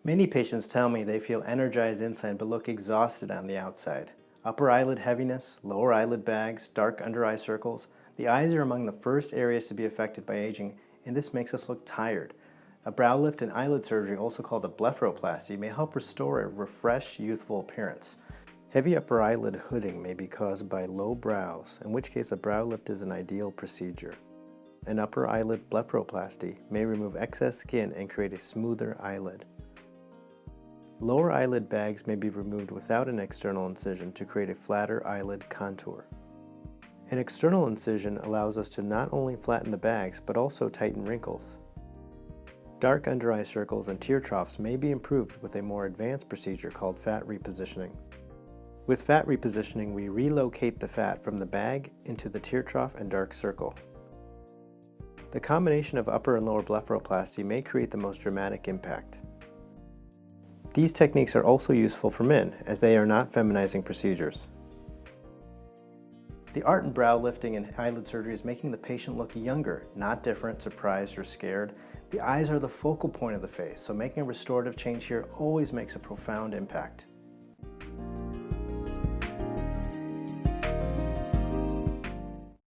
Many patients tell me they feel energized inside but look exhausted on the outside. Upper eyelid heaviness, lower eyelid bags, dark under eye circles. The eyes are among the first areas to be affected by aging, and this makes us look tired. A brow lift and eyelid surgery, also called a blepharoplasty, may help restore a refreshed, youthful appearance. Heavy upper eyelid hooding may be caused by low brows, in which case a brow lift is an ideal procedure. An upper eyelid blepharoplasty may remove excess skin and create a smoother eyelid. Lower eyelid bags may be removed without an external incision to create a flatter eyelid contour. An external incision allows us to not only flatten the bags but also tighten wrinkles. Dark under eye circles and tear troughs may be improved with a more advanced procedure called fat repositioning. With fat repositioning, we relocate the fat from the bag into the tear trough and dark circle. The combination of upper and lower blepharoplasty may create the most dramatic impact. These techniques are also useful for men, as they are not feminizing procedures. The art in brow lifting and eyelid surgery is making the patient look younger, not different, surprised, or scared. The eyes are the focal point of the face, so making a restorative change here always makes a profound impact.